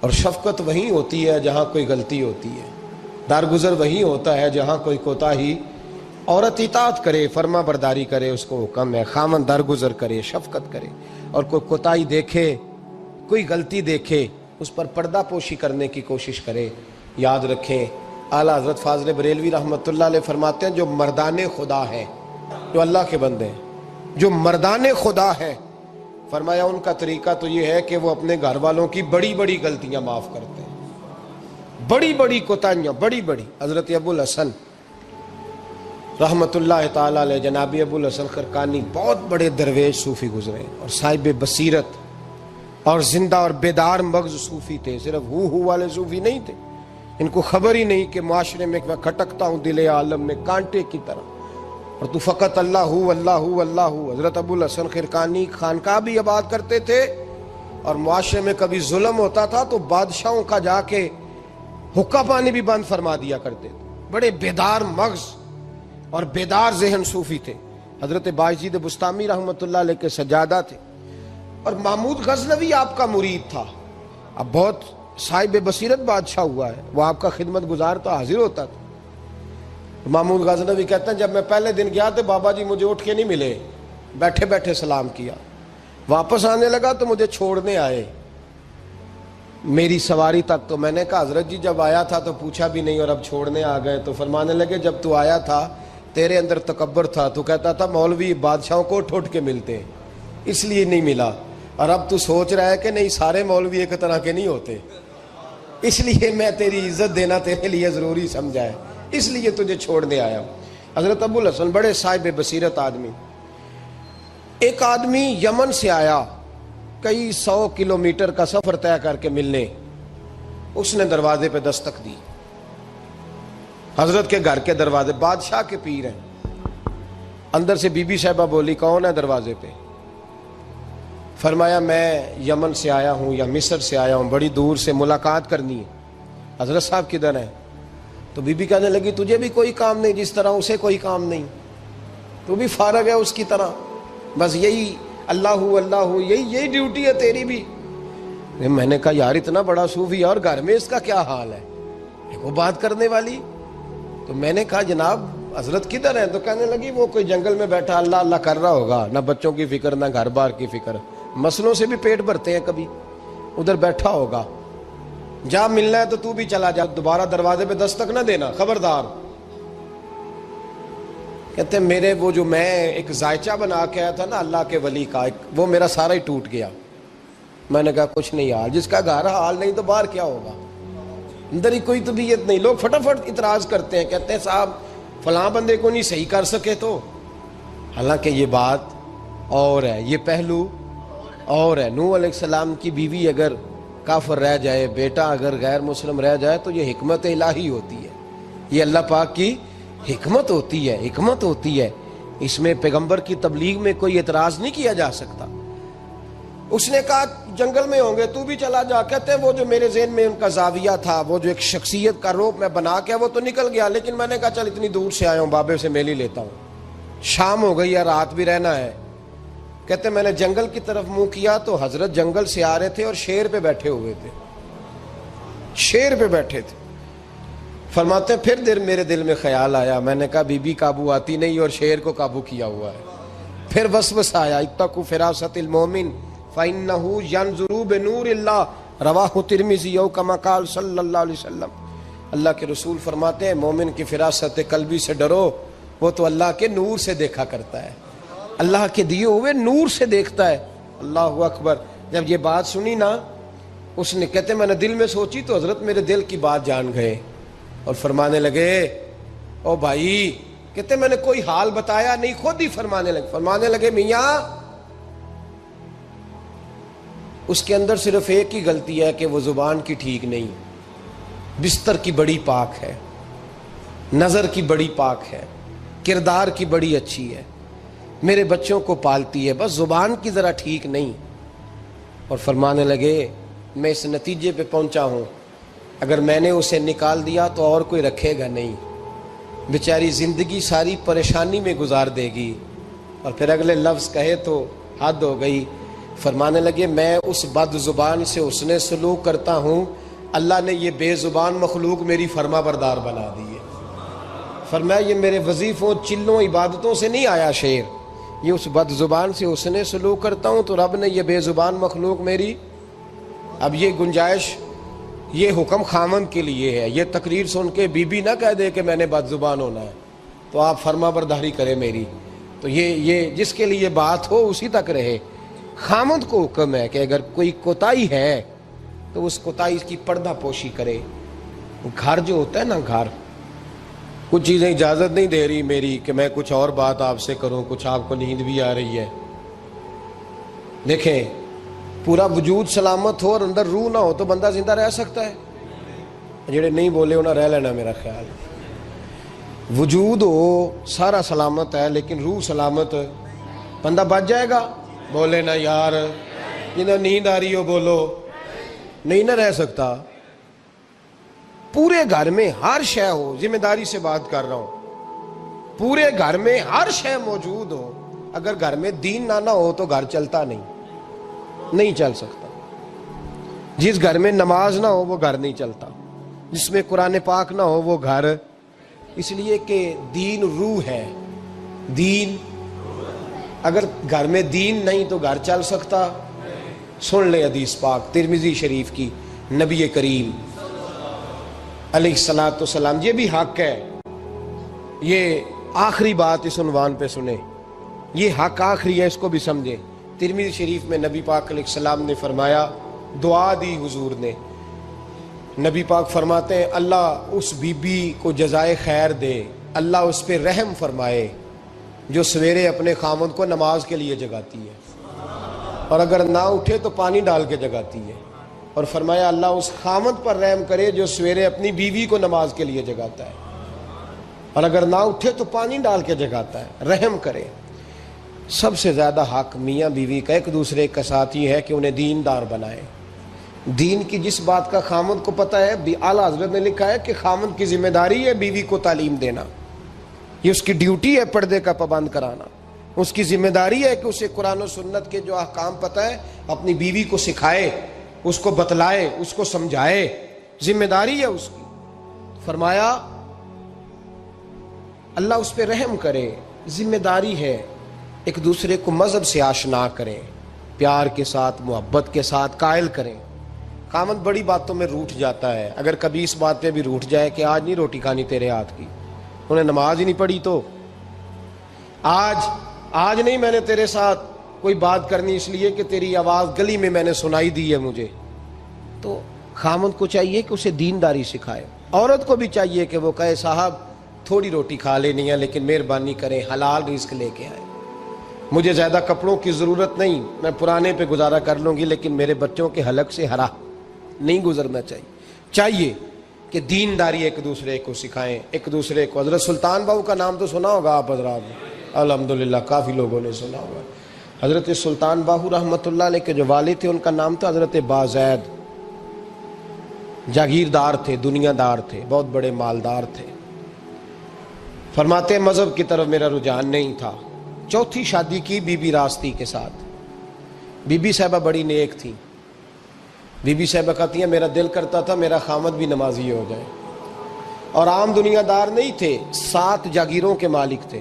اور شفقت وہیں ہوتی ہے جہاں کوئی غلطی ہوتی ہے، درگزر وہیں ہوتا ہے جہاں کوئی کوتاہی۔ عورت اطاعت کرے، فرما برداری کرے، اس کو حکم ہے، خامن درگزر کرے، شفقت کرے، اور کوئی کوتاہی دیکھے، کوئی غلطی دیکھے، اس پر پردہ پوشی کرنے کی کوشش کرے۔ یاد رکھیں اعلیٰ حضرت فاضل بریلوی رحمۃ اللہ علیہ فرماتے ہیں جو مردان خدا ہیں، جو اللہ کے بندے ہیں، جو مردان خدا ہیں، فرمایا ان کا طریقہ تو یہ ہے کہ وہ اپنے گھر والوں کی بڑی بڑی غلطیاں معاف کرتے ہیں، بڑی بڑی کوتاہیاں، بڑی بڑی۔ حضرت ابو الحسن رحمۃ اللہ تعالی علیہ، جناب ابو الحسن خرقانی بہت بڑے درویش صوفی گزرے اور صاحب بصیرت اور زندہ اور بیدار مغز صوفی تھے، صرف ہو والے صوفی نہیں تھے۔ ان کو خبر ہی نہیں کہ معاشرے میں میں کھٹکتا ہوں دل عالم میں کانٹے کی طرح، اور تو فقط اللہ ہو اللہ ہو اللہ ہو۔ حضرت ابو الحسن خرقانی خانقاہ بھی آباد کرتے تھے، اور معاشرے میں کبھی ظلم ہوتا تھا تو بادشاہوں کا جا کے حقہ پانی بھی بند فرما دیا کرتے تھے۔ بڑے بیدار مغز اور بیدار ذہن صوفی تھے۔ حضرت بایزید بستامی رحمۃ اللہ علیہ کے سجادہ تھے، اور محمود غزنوی آپ کا مرید تھا۔ اب بہت صاحب بصیرت بادشاہ ہوا ہے، وہ آپ کا خدمت گزار تو حاضر ہوتا تھا۔ محمود غزنوی کہتے ہیں جب میں پہلے دن گیا تو بابا جی مجھے اٹھ کے نہیں ملے، بیٹھے بیٹھے سلام کیا، واپس آنے لگا تو مجھے چھوڑنے آئے میری سواری تک، تو میں نے کہا حضرت جی جب آیا تھا تو پوچھا بھی نہیں اور اب چھوڑنے آ گئے۔ تو فرمانے لگے جب تو آیا تھا تیرے اندر تکبر تھا، تو کہتا تھا مولوی بادشاہوں کو اٹھ کے ملتے ہیں اس لیے نہیں ملا، اور اب تو سوچ رہا ہے کہ نہیں سارے مولوی ایک طرح کے نہیں ہوتے، اس لیے میں تیری عزت دینا تیرے لیے ضروری سمجھا ہے، اس لیے تجھے چھوڑنے آیا ہوں۔ حضرت ابو الحسن بڑے صاحب بصیرت آدمی۔ ایک آدمی یمن سے آیا کئی 100 کلومیٹر کا سفر طے کر کے ملنے، اس نے دروازے پہ دستک دی، حضرت کے گھر کے دروازے، بادشاہ کے پیر ہیں۔ اندر سے بی بی صاحبہ بولی کون ہے دروازے پہ؟ فرمایا میں یمن سے آیا ہوں یا مصر سے آیا ہوں، بڑی دور سے ملاقات کرنی ہے۔ حضرت صاحب کدھر ہیں؟ تو بی بی کہنے لگی تجھے بھی کوئی کام نہیں جس طرح اسے کوئی کام نہیں، تو بھی فارغ ہے اس کی طرح، بس یہی اللہ اللہ یہی ڈیوٹی ہے تیری بھی۔ میں نے کہا یار اتنا بڑا صوفی اور گھر میں اس کا کیا حال ہے، وہ بات کرنے والی؟ تو میں نے کہا جناب حضرت کدھر ہیں؟ تو کہنے لگی وہ کوئی جنگل میں بیٹھا اللہ اللہ کر رہا ہوگا، نہ بچوں کی فکر نہ گھر بار کی فکر، مسئلوں سے بھی پیٹ بھرتے ہیں کبھی، ادھر بیٹھا ہوگا، جا ملنا ہے تو تو بھی چلا جا، دوبارہ دروازے پہ دستک نہ دینا خبردار۔ کہتے ہیں میرے وہ جو میں ایک ذائچہ بنا کے آیا تھا نا اللہ کے ولی کا، وہ میرا سارا ہی ٹوٹ گیا۔ میں نے کہا کچھ نہیں حال، جس کا گھر حال نہیں تو باہر کیا ہوگا، اندر ہی کوئی طبیعت نہیں۔ لوگ فٹافٹ اعتراض کرتے ہیں، کہتے ہیں صاحب فلاں بندے کو نہیں صحیح کر سکے تو، حالانکہ یہ بات اور ہے، یہ پہلو اور ہے۔ نوح علیہ السلام کی بیوی اگر کافر رہ جائے، بیٹا اگر غیر مسلم رہ جائے تو یہ حکمت الہی ہوتی ہے، یہ اللہ پاک کی حکمت ہوتی ہے، حکمت ہوتی ہے، اس میں پیغمبر کی تبلیغ میں کوئی اعتراض نہیں کیا جا سکتا۔ اس نے کہا جنگل میں ہوں گے تو بھی چلا جا۔ کہتے ہیں وہ جو میرے ذہن میں ان کا زاویہ تھا، وہ جو ایک شخصیت کا روپ میں بنا کے وہ تو نکل گیا، لیکن میں نے کہا چل اتنی دور سے آیا ہوں بابے سے میل ہی لیتا ہوں، شام ہو گئی ہے رات بھی رہنا ہے۔ کہتے ہیں میں نے جنگل کی طرف منہ کیا تو حضرت جنگل سے آ رہے تھے اور شیر پہ بیٹھے ہوئے تھے، شیر پہ بیٹھے تھے۔ فرماتے ہیں پھر میرے دل میں خیال آیا، میں نے کہا بی بی قابو آتی نہیں اور شیر کو قابو کیا ہوا ہے۔ پھر وسوسہ آیا اتقوا فراست المومن فإنه ينظر بنور اللہ، رواہ ترمذی او کما قال صلی اللہ علیہ وسلم۔ اللہ کے رسول فرماتے ہیں مومن کی فراست قلبی سے ڈرو، وہ تو اللہ کے نور سے دیکھا کرتا ہے، اللہ کے دیے ہوئے نور سے دیکھتا ہے۔ اللہ اکبر۔ جب یہ بات سنی نا، اس نے کہتے میں نے دل میں سوچی تو حضرت میرے دل کی بات جان گئے اور فرمانے لگے او بھائی، کہتے میں نے کوئی حال بتایا نہیں، خود ہی فرمانے لگے میاں اس کے اندر صرف ایک ہی غلطی ہے کہ وہ زبان کی ٹھیک نہیں، بستر کی بڑی پاک ہے، نظر کی بڑی پاک ہے، کردار کی بڑی اچھی ہے، میرے بچوں کو پالتی ہے، بس زبان کی ذرا ٹھیک نہیں۔ اور فرمانے لگے میں اس نتیجے پہ پہنچا ہوں اگر میں نے اسے نکال دیا تو اور کوئی رکھے گا نہیں، بیچاری زندگی ساری پریشانی میں گزار دے گی، اور پھر اگلے لفظ کہے تو حد ہو گئی، فرمانے لگے میں اس بد زبان سے حسن سلوک کرتا ہوں، اللہ نے یہ بے زبان مخلوق میری فرما بردار بنا دی ہے۔ فرمایا یہ میرے وظیفوں چلوں عبادتوں سے نہیں آیا شعر، یہ اس بد زبان سے حسن سلوک کرتا ہوں تو رب نے یہ بے زبان مخلوق میری۔ اب یہ گنجائش، یہ حکم خامند کے لیے ہے، یہ تقریر سن کے بی بی نہ کہہ دے کہ میں نے بد زبان ہونا ہے تو آپ فرما برداری کریں میری، تو یہ جس کے لیے بات ہو اسی تک رہے۔ خامند کو حکم ہے کہ اگر کوئی کوتاہی ہے تو اس کوتاہی کی پردہ پوشی کرے۔ گھر جو ہوتا ہے نا، گھر کچھ چیزیں اجازت نہیں دے رہی میری کہ میں کچھ اور بات آپ سے کروں، کچھ آپ کو نیند بھی آ رہی ہے۔ دیکھیں پورا وجود سلامت ہو اور اندر روح نہ ہو تو بندہ زندہ رہ سکتا ہے؟ جڑے نہیں بولے انہیں رہ لینا میرا خیال۔ وجود ہو سارا سلامت ہے لیکن روح سلامت، بندہ بچ جائے گا؟ بولے نا یار، جنہیں نیند آ رہی ہو بولو، نہیں نہ رہ سکتا۔ پورے گھر میں ہر شے ہو، ذمہ داری سے بات کر رہا ہوں، پورے گھر میں ہر شے موجود ہو، اگر گھر میں دین نہ ہو تو گھر چلتا نہیں چل سکتا۔ جس گھر میں نماز نہ ہو وہ گھر نہیں چلتا، جس میں قرآن پاک نہ ہو وہ گھر، اس لیے کہ دین روح ہے۔ دین، اگر گھر میں دین نہیں تو گھر چل سکتا؟ سن لے حدیث پاک ترمذی شریف کی، نبی کریم علیہ الصلوۃ والسلام، یہ بھی حق ہے، یہ آخری بات اس عنوان پہ سنیں، یہ حق آخری ہے، اس کو بھی سمجھیں۔ ترمذی شریف میں نبی پاک علیہ السلام نے فرمایا، دعا دی حضور نے، نبی پاک فرماتے ہیں اللہ اس بی بی کو جزائے خیر دے، اللہ اس پہ رحم فرمائے جو سویرے اپنے خامند کو نماز کے لیے جگاتی ہے اور اگر نہ اٹھے تو پانی ڈال کے جگاتی ہے، اور فرمایا اللہ اس خامند پر رحم کرے جو سویرے اپنی بیوی کو نماز کے لیے جگاتا ہے اور اگر نہ اٹھے تو پانی ڈال کے جگاتا ہے، رحم کرے۔ سب سے زیادہ حق میاں بیوی کا ایک دوسرے کا ساتھ یہ ہے کہ انہیں دیندار بنائے۔ دین کی جس بات کا خامند کو پتہ ہے، اعلیٰ حضرت نے لکھا ہے کہ خامند کی ذمہ داری ہے بیوی کو تعلیم دینا، یہ اس کی ڈیوٹی ہے پردے کا پابند کرانا، اس کی ذمہ داری ہے کہ اسے قرآن و سنت کے جو احکام پتہ ہے اپنی بیوی کو سکھائے، اس کو بتلائے، اس کو سمجھائے، ذمہ داری ہے اس کی۔ فرمایا اللہ اس پہ رحم کرے، ذمہ داری ہے، ایک دوسرے کو مذہب سے آشنا کریں، پیار کے ساتھ محبت کے ساتھ قائل کریں۔ خامند بڑی باتوں میں روٹھ جاتا ہے، اگر کبھی اس بات پہ بھی روٹھ جائے کہ آج نہیں روٹی کھانی تیرے ہاتھ کی، انہیں نماز ہی نہیں پڑھی تو آج نہیں میں نے تیرے ساتھ کوئی بات کرنی اس لیے کہ تیری آواز گلی میں نے سنائی دی ہے مجھے، تو خامند کو چاہیے کہ اسے دینداری سکھائے۔ عورت کو بھی چاہیے کہ وہ کہے صاحب تھوڑی روٹی کھا لینی ہے لیکن مہربانی کریں حلال رزق لے کے آئے، مجھے زیادہ کپڑوں کی ضرورت نہیں، میں پرانے پہ گزارا کر لوں گی لیکن میرے بچوں کے حلق سے ہرا نہیں گزرنا چاہیے کہ دینداری ایک دوسرے کو سکھائیں، ایک دوسرے کو۔ حضرت سلطان باہو کا نام تو سنا ہوگا آپ حضرات نے، الحمدللہ کافی لوگوں نے سنا ہوگا۔ حضرت سلطان باہو رحمۃ اللہ علیہ کے جو والد تھے ان کا نام تھا حضرت بازید، جاگیردار تھے، دنیا دار تھے، بہت بڑے مالدار تھے۔ فرماتے مذہب کی طرف میرا رجحان نہیں تھا، چوتھی شادی کی بی بی راستی کے ساتھ۔ بی بی صاحبہ بڑی نیک تھی، بی بی صاحبہ کہتی ہیں میرا دل کرتا تھا میرا خامد بھی نمازی ہو جائے، اور عام دنیا دار نہیں تھے، 7 جاگیروں کے مالک تھے۔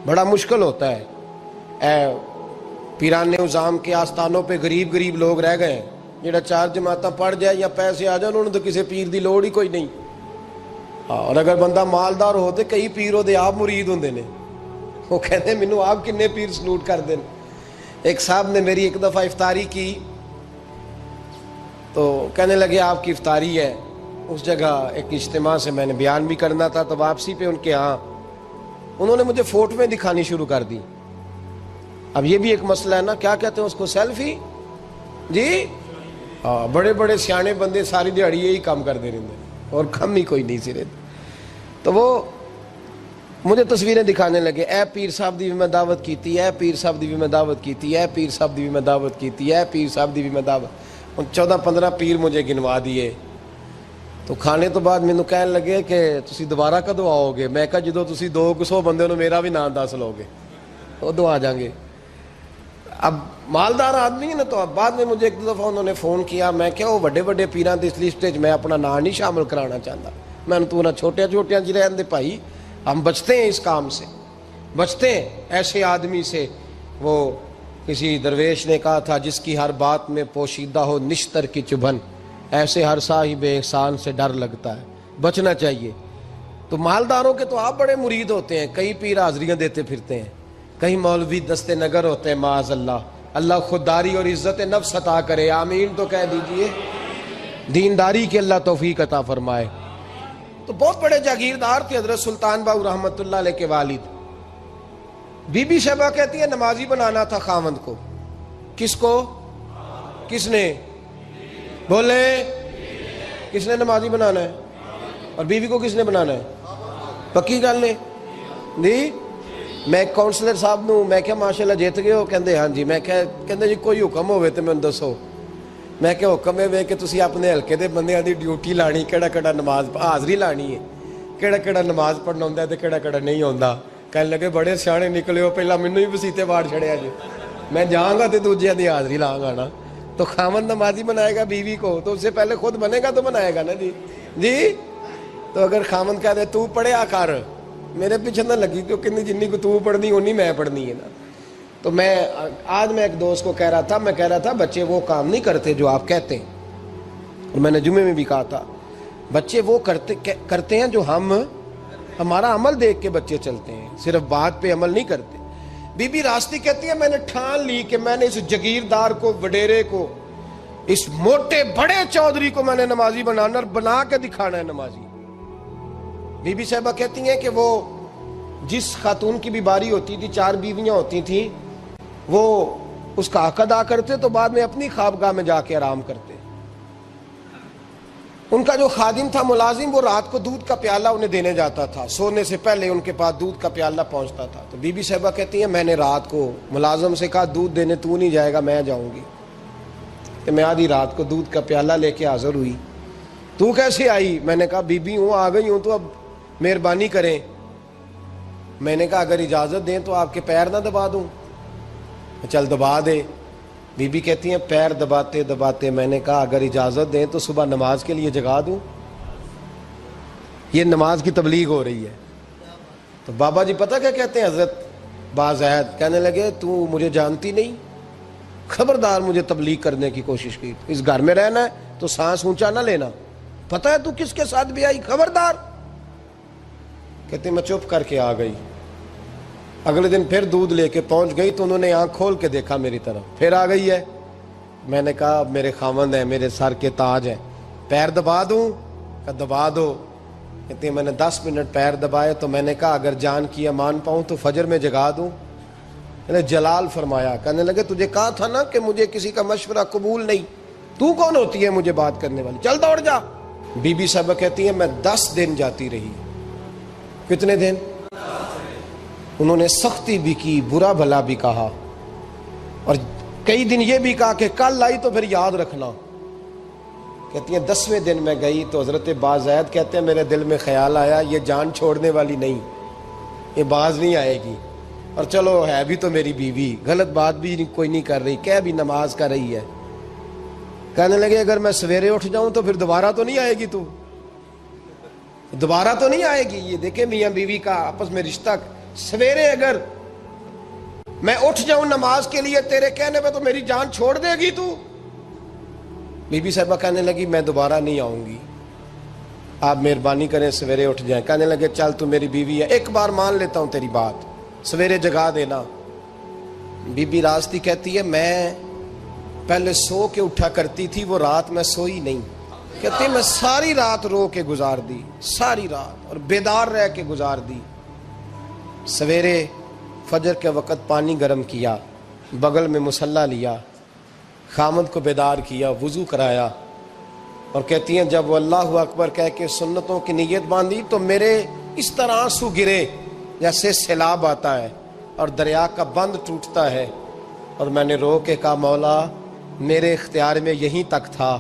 بڑا مشکل ہوتا ہے، اے پیران نظام کے آستانوں پہ غریب لوگ رہ گئے ہیں، جڑا 4 جماعتیں پڑھ جائے یا پیسے آ جائیں انہوں نے تو کسی پیر دی لوڑ ہی کوئی نہیں، اور اگر بندہ مالدار ہو تو کئی پیروں دے آپ مرید ہوندے نے، وہ کہتے ہیں مینوں آپ کنے پیر سلوٹ کر دیں۔ ایک صاحب نے میری ایک دفعہ افطاری کی تو کہنے لگے آپ کی افطاری ہے، اس جگہ ایک اجتماع سے میں نے بیان بھی کرنا تھا تو واپسی پہ ان کے ہاں انہوں نے مجھے فوٹویں دکھانی شروع کر دی۔ اب یہ بھی ایک مسئلہ ہے نا، کیا کہتے ہیں اس کو، سیلفی؟ جی ہاں، بڑے بڑے سیانے بندے ساری دیہڑی یہی کام کر دے رہے ہیں اور کم ہی کوئی نہیں سرے، تو وہ مجھے تصویریں دکھانے لگے، اے پیر صاحب دی بھی میں دعوت کیتی، اے پیر صاحب دی بھی میں دعوت کیتی، اے پیر صاحب دی بھی میں دعوت کیتی، اے پیر صاحب دی بھی میں دعوت، 14-15 پیر مجھے گنوا دیے۔ تو کھانے تو بعد مینوں کہنے لگے کہ تسی دوبارہ کدو آؤ گے؟ میں کہا جدو تسی 200 بندے نو میرا بھی نام دس لو گے ادو آ جاؤں گے۔ اب مالدار آدمی ہے نا، تو اب بعد میں مجھے ایک دو دفعہ انہوں نے فون کیا، میں کیا وہ بڑے بڑے پیراں دی اس لسٹ وچ میں اپنا نام نہیں شامل کرانا چاہتا، میں نے تو نہ چھوٹیاں چھوٹیاں جی رہن دے بھائی، ہم بچتے ہیں اس کام سے، بچتے ہیں ایسے آدمی سے۔ وہ کسی درویش نے کہا تھا، جس کی ہر بات میں پوشیدہ ہو نشتر کی چبھن، ایسے ہر صاحب احسان سے ڈر لگتا ہے، بچنا چاہیے۔ تو مالداروں کے تو آپ بڑے مرید ہوتے ہیں، کئی پیر حاضریاں دیتے پھرتے ہیں، کئی مولوی دستے نگر ہوتے ہیں، معاذ اللہ، اللہ خودداری اور عزت نفس عطا کرے، آمین تو کہہ دیجئے، دینداری کی اللہ توفیق عطا فرمائے۔ تو بہت بڑے جاگیردار تھے حضرت سلطان باہو رحمۃ اللہ علیہ کے والد۔ بی بی شیبہ کہتی ہے نمازی بنانا تھا خاوند کو۔ کس کو؟ کس نے؟ بولے، کس نے نمازی بنانا ہے؟ اور بیوی کو کس نے بنانا ہے؟ پکی گل نے جی؟ میں کونسلر صاحب نو میں کیا ماشاءاللہ جیت گئے ہو؟ کہندے ہاں جی۔ میں کہندے جی کوئی حکم ہوئے تو میں دسو۔ میں کہ حکم ہے کہ تسی اپنے حلقے دے بندیاں دی ڈیوٹی لانی، کیڑا کیڑا نماز حاضری لانی ہے، کیڑا کیڑا نماز پڑھنا ہوندا ہے تے کیڑا کیڑا نہیں ہوندا۔ کہنے لگے بڑے سیانے نکلے ہو، پہلا مینوں ہی وسیتے واڑ چھڑیا جی، میں جاؤں گا تے دوجیاں دی حاضری لاں گا نا۔ تو خاوند نمازی بنائے گا بیوی کو تو اس سے پہلے خود بنے گا تو بنائے گا نا جی۔ جی تو اگر خاوند کہہ دے تو پڑھیا کر، میرے پیچھے نہ لگی، تو کتنی جنی کو تو پڑھنی اونی میں پڑھنی ہے نا۔ تو میں آج میں ایک دوست کو کہہ رہا تھا، میں کہہ رہا تھا بچے وہ کام نہیں کرتے جو آپ کہتے ہیں، اور میں نے جمعے میں بھی کہا تھا بچے وہ کرتے ہیں جو ہمارا عمل دیکھ کے بچے چلتے ہیں، صرف بات پہ عمل نہیں کرتے۔ بی بی راستی کہتی ہے میں نے ٹھان لی کہ میں نے اس جگیردار کو، وڈیرے کو، اس موٹے بڑے چودھری کو میں نے نمازی بنانا اور بنا کے دکھانا ہے نمازی۔ بی بی صاحبہ کہتی ہیں کہ وہ جس خاتون کی بھی باری ہوتی تھی، 4 بیویاں ہوتی تھیں، وہ اس کا حق ادا کرتے تو بعد میں اپنی خوابگاہ میں جا کے آرام کرتے۔ ان کا جو خادم تھا، ملازم، وہ رات کو دودھ کا پیالہ انہیں دینے جاتا تھا، سونے سے پہلے ان کے پاس دودھ کا پیالہ پہنچتا تھا۔ تو بی بی صاحبہ کہتی ہیں میں نے رات کو ملازم سے کہا دودھ دینے تو نہیں جائے گا، میں جاؤں گی۔ کہ میں آدھی رات کو دودھ کا پیالہ لے کے حاضر ہوئی۔ تو کیسے آئی؟ میں نے کہا بی بی ہوں، آ گئی ہوں، تو اب مہربانی کریں۔ میں نے کہا اگر اجازت دیں تو آپ کے پیر نہ دبا دوں؟ چل دبا دے۔ بی بی کہتی ہیں پیر دباتے دباتے میں نے کہا اگر اجازت دیں تو صبح نماز کے لیے جگا دوں؟ یہ نماز کی تبلیغ ہو رہی ہے۔ تو بابا جی پتہ کیا کہتے ہیں حضرت بازید؟ کہنے لگے تو مجھے جانتی نہیں، خبردار مجھے تبلیغ کرنے کی کوشش کی، اس گھر میں رہنا ہے تو سانس اونچا نہ لینا، پتہ ہے تو کس کے ساتھ بھی آئی، خبردار۔ کہتے ہیں میں چپ کر کے آ گئی۔ اگلے دن پھر دودھ لے کے پہنچ گئی تو انہوں نے آنکھ کھول کے دیکھا میری طرف، پھر آ گئی ہے۔ میں نے کہا میرے خاوند ہیں، میرے سر کے تاج ہیں، پیر دبا دوں؟ کہ دبا دو۔ کہتے ہیں میں نے 10 منٹ پیر دبائے تو میں نے کہا اگر جان کی امان پاؤں تو فجر میں جگا دوں؟ میں نے جلال فرمایا۔ کہنے لگے تجھے کہا تھا نا کہ مجھے کسی کا مشورہ قبول نہیں، تو کون ہوتی ہے مجھے بات کرنے والی، چل دوڑ جا۔ بی بی صاحبہ کہتی ہیں میں 10 دن جاتی رہی۔ کتنے دن؟ انہوں نے سختی بھی کی، برا بھلا بھی کہا، اور کئی دن یہ بھی کہا کہ کل آئی تو پھر یاد رکھنا۔ کہتی ہیں 10ویں دن میں گئی تو حضرت بازید کہتے ہیں میرے دل میں خیال آیا یہ جان چھوڑنے والی نہیں، یہ باز نہیں آئے گی، اور چلو ہے بھی تو میری بیوی، غلط بات بھی کوئی نہیں کر رہی، کہہ بھی نماز کر رہی ہے۔ کہنے لگے اگر میں سویرے اٹھ جاؤں تو پھر دوبارہ تو نہیں آئے گی، تو دوبارہ تو نہیں آئے گی۔ یہ دیکھیں میاں بیوی کا آپس میں رشتہ، سویرے اگر میں اٹھ جاؤں نماز کے لیے تیرے کہنے پہ تو میری جان چھوڑ دے گی تو؟ بی بی صاحبہ کہنے لگی میں دوبارہ نہیں آؤں گی، آپ مہربانی کریں سویرے اٹھ جائیں۔ کہنے لگے چل تو میری بیوی ہے، ایک بار مان لیتا ہوں تیری بات، سویرے جگا دینا۔ بی بی راستی کہتی ہے میں پہلے سو کے اٹھا کرتی تھی، وہ رات میں سوئی نہیں، کہتی میں ساری رات رو کے گزار دی، ساری رات، اور بیدار رہ کے گزار دی۔ سویرے فجر کے وقت پانی گرم کیا، بغل میں مصلی لیا، خامد کو بیدار کیا، وضو کرایا، اور کہتی ہیں جب وہ اللہ اکبر کہہ کے سنتوں کی نیت باندھی تو میرے اس طرح آنسو گرے جیسے سیلاب آتا ہے اور دریا کا بند ٹوٹتا ہے، اور میں نے رو کے کہا مولا میرے اختیار میں یہیں تک تھا،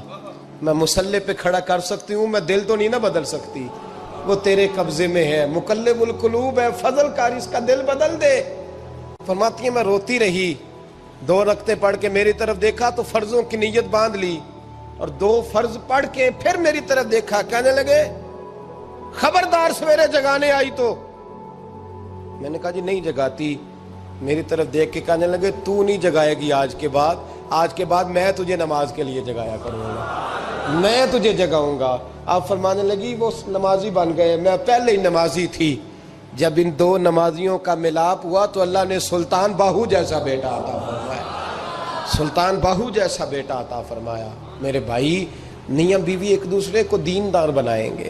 میں مصلی پہ کھڑا کر سکتی ہوں، میں دل تو نہیں نہ بدل سکتی، وہ تیرے قبضے میں ہے، مقلب القلوب ہے، فضل کر اس کا دل بدل دے۔ فرماتی ہیں میں روتی رہی، 2 رکعتیں پڑھ کے میری طرف دیکھا تو فرضوں کی نیت باندھ لی، اور 2 فرض پڑھ کے پھر میری طرف دیکھا، کہنے لگے خبردار سویرے جگانے آئی تو۔ میں نے کہا جی نہیں جگاتی۔ میری طرف دیکھ کے کہنے لگے تو نہیں جگائے گی آج کے بعد میں تجھے نماز کے لیے جگایا کروں گا، میں تجھے جگاؤں گا۔ آپ فرمانے لگی وہ نمازی بن گئے، میں پہلے ہی نمازی تھی۔ جب ان 2 نمازیوں کا ملاپ ہوا تو اللہ نے سلطان باہو جیسا بیٹا عطا فرمایا، سلطان باہو جیسا بیٹا عطا فرمایا۔ میرے بھائی، میاں بیوی ایک دوسرے کو دیندار بنائیں گے،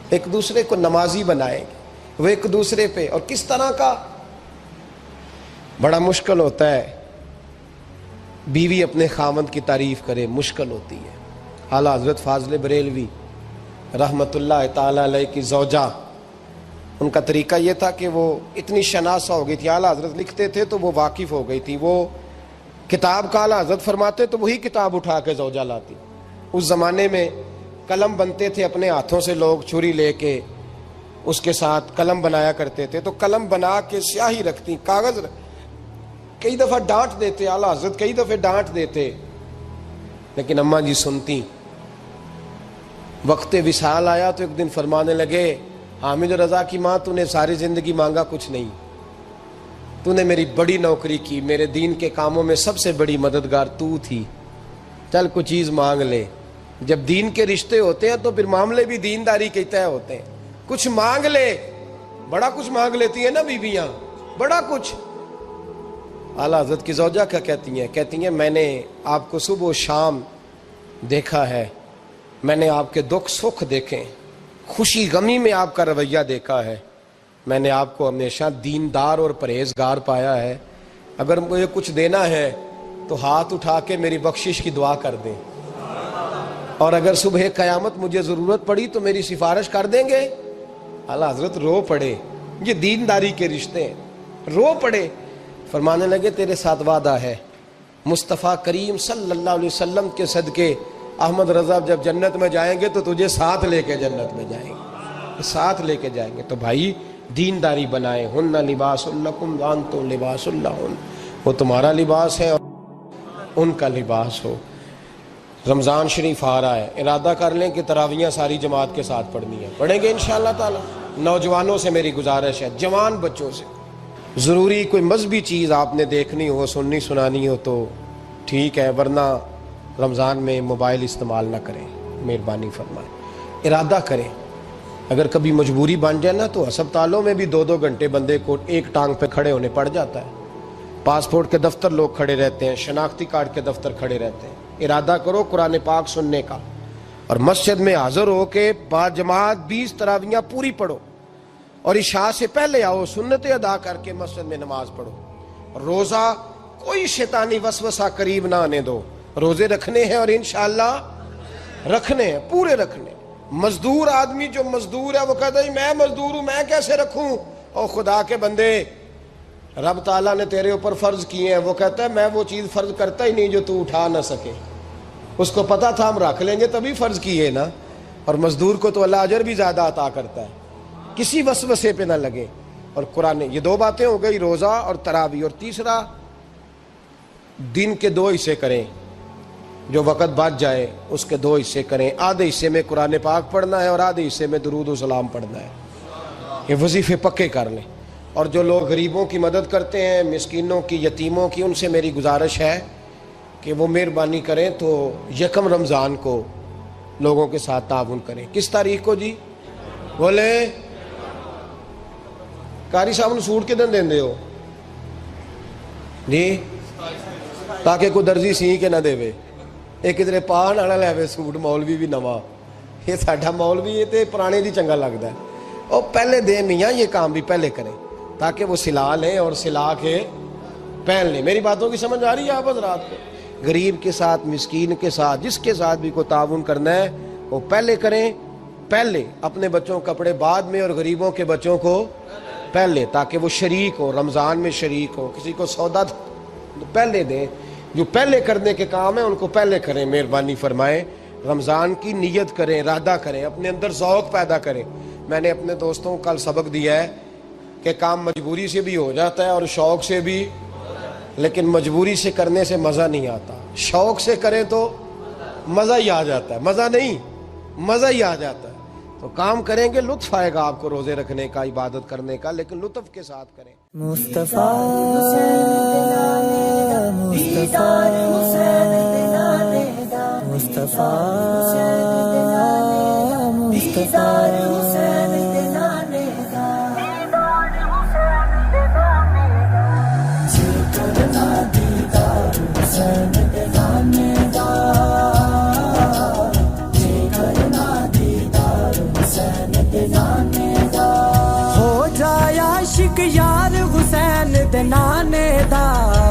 ایک دوسرے کو نمازی بنائیں گے، وہ ایک دوسرے پہ، اور کس طرح کا بڑا مشکل ہوتا ہے بیوی اپنے خاوند کی تعریف کرے، مشکل ہوتی ہے۔ اعلیٰ حضرت فاضل بریلوی رحمت اللہ تعالی علیہ کی زوجہ، ان کا طریقہ یہ تھا کہ وہ اتنی شناسہ ہو گئی تھی، اعلیٰ حضرت لکھتے تھے تو وہ واقف ہو گئی تھی، وہ کتاب کا اعلیٰ حضرت فرماتے تو وہی کتاب اٹھا کے زوجہ لاتی۔ اس زمانے میں قلم بنتے تھے اپنے ہاتھوں سے، لوگ چھری لے کے اس کے ساتھ قلم بنایا کرتے تھے، تو قلم بنا کے سیاہی رکھتی، کاغذ کئی دفعہ ڈانٹ دیتے، اعلیٰ حضرت کئی دفعہ ڈانٹ دیتے، لیکن اماں جی سنتی۔ وقت وصال آیا تو ایک دن فرمانے لگے حامد رضا کی ماں، تو نے ساری زندگی مانگا کچھ نہیں، تو نے میری بڑی نوکری کی، میرے دین کے کاموں میں سب سے بڑی مددگار تو تھی، چل کچھ چیز مانگ لے۔ جب دین کے رشتے ہوتے ہیں تو پھر معاملے بھی دینداری کے طے ہوتے ہیں، کچھ مانگ لے۔ بڑا کچھ مانگ لیتی ہیں نا بیویاں، بڑا کچھ۔ اعلیٰ حضرت کی زوجہ کیا کہتی ہیں میں نے آپ کو صبح و شام دیکھا ہے، میں نے آپ کے دکھ سکھ دیکھے، خوشی غمی میں آپ کا رویہ دیکھا ہے، میں نے آپ کو ہمیشہ دیندار اور پرہیزگار پایا ہے، اگر مجھے کچھ دینا ہے تو ہاتھ اٹھا کے میری بخشش کی دعا کر دیں، اور اگر صبح قیامت مجھے ضرورت پڑی تو میری سفارش کر دیں گے۔ اعلیٰ حضرت رو پڑے، یہ دینداری کے رشتے ہیں، رو پڑے۔ فرمانے لگے تیرے ساتھ وعدہ ہے، مصطفیٰ کریم صلی اللہ علیہ وسلم کے صدقے احمد رضا جب جنت میں جائیں گے تو تجھے ساتھ لے کے جنت میں جائیں گے، ساتھ لے کے جائیں گے۔ تو بھائی دینداری بنائیں، ہن لباس لکم وانتم لباس لہن، وہ تمہارا لباس ہے اور ان کا لباس ہو۔ رمضان شریف آ رہا ہے، ارادہ کر لیں کہ تراویحیں ساری جماعت کے ساتھ پڑھنی ہے، پڑھیں گے انشاءاللہ تعالی۔ نوجوانوں سے میری گزارش ہے، جوان بچوں سے، ضروری کوئی مذہبی چیز آپ نے دیکھنی ہو، سننی سنانی ہو تو ٹھیک ہے، ورنہ رمضان میں موبائل استعمال نہ کریں، مہربانی فرمائیں، ارادہ کریں۔ اگر کبھی مجبوری بن جائے نا تو ہسپتالوں میں بھی 2-2 گھنٹے بندے کو ایک ٹانگ پہ کھڑے ہونے پڑ جاتا ہے، پاسپورٹ کے دفتر لوگ کھڑے رہتے ہیں، شناختی کارڈ کے دفتر کھڑے رہتے ہیں۔ ارادہ کرو قرآن پاک سننے کا، اور مسجد میں حاضر ہو کے با جماعت 20 تراویحیں پوری پڑھو، اور عشاء سے پہلے آؤ، سنتیں ادا کر کے مسجد میں نماز پڑھو۔ روزہ کوئی شیطانی وسوسہ قریب نہ آنے دو، روزے رکھنے ہیں اور انشاءاللہ رکھنے ہیں، پورے رکھنے۔ مزدور آدمی جو مزدور ہے وہ کہتا ہے میں مزدور ہوں، میں کیسے رکھوں؟ اور خدا کے بندے، رب تعالیٰ نے تیرے اوپر فرض کیے ہیں، وہ کہتا ہے میں وہ چیز فرض کرتا ہی نہیں جو تو اٹھا نہ سکے، اس کو پتا تھا ہم رکھ لیں گے تبھی فرض کیے نا۔ اور مزدور کو تو اللہ اجر بھی زیادہ عطا کرتا ہے، کسی وسوسے پہ نہ لگے۔ اور قرآن، یہ 2 باتیں ہو گئی، روزہ اور تراویح۔ اور تیسرا، دن کے 2 حصے کریں، جو وقت بچ جائے اس کے 2 حصے کریں، آدھے حصے میں قرآن پاک پڑھنا ہے اور آدھے حصے میں درود و سلام پڑھنا ہے، یہ وظیفے پکے کر لیں۔ اور جو لوگ غریبوں کی مدد کرتے ہیں، مسکینوں کی، یتیموں کی، ان سے میری گزارش ہے کہ وہ مہربانی کریں تو 1 رمضان کو لوگوں کے ساتھ تعاون کریں۔ کس تاریخ کو جی؟ بولے قاری صاحب نے سوٹ کدن دیں دے ہو جی، تاکہ کوئی درزی سی کے نہ دے وے، ایک ادھر پاہ نہ لے وے سوٹ، مولوی بھی نواں، یہ ساڈا مولوی یہ تے پرانے دی چنگا لگتا ہے، اور پہلے دے میاں یہ کام بھی پہلے کریں تاکہ وہ سلا لیں اور سلا کے پہن لیں۔ میری باتوں کی سمجھ آ رہی ہے آپ حضرات کو؟ غریب کے ساتھ، مسکین کے ساتھ، جس کے ساتھ بھی کو تعاون کرنا ہے وہ پہلے کریں، پہلے اپنے بچوں کے کپڑے بعد میں، اور غریبوں کے بچوں کو پہلے، تاکہ وہ شریک ہو، رمضان میں شریک ہو، کسی کو سودا پہلے دیں، جو پہلے کرنے کے کام ہیں ان کو پہلے کریں، مہربانی فرمائیں۔ رمضان کی نیت کریں، ارادہ کریں، اپنے اندر ذوق پیدا کریں۔ میں نے اپنے دوستوں کو کل سبق دیا ہے کہ کام مجبوری سے بھی ہو جاتا ہے اور شوق سے بھی، لیکن مجبوری سے کرنے سے مزہ نہیں آتا. شوق سے کریں تو مزہ ہی آ جاتا ہے. مزہ نہیں، مزہ ہی آ جاتا ہے. تو کام کریں گے، لطف آئے گا آپ کو روزے رکھنے کا، عبادت کرنے کا، لیکن لطف کے ساتھ کریں. مصطفیٰ مصطفیٰ مصطفیٰ ہو جائے عاشق یار حسین دے نانے دا.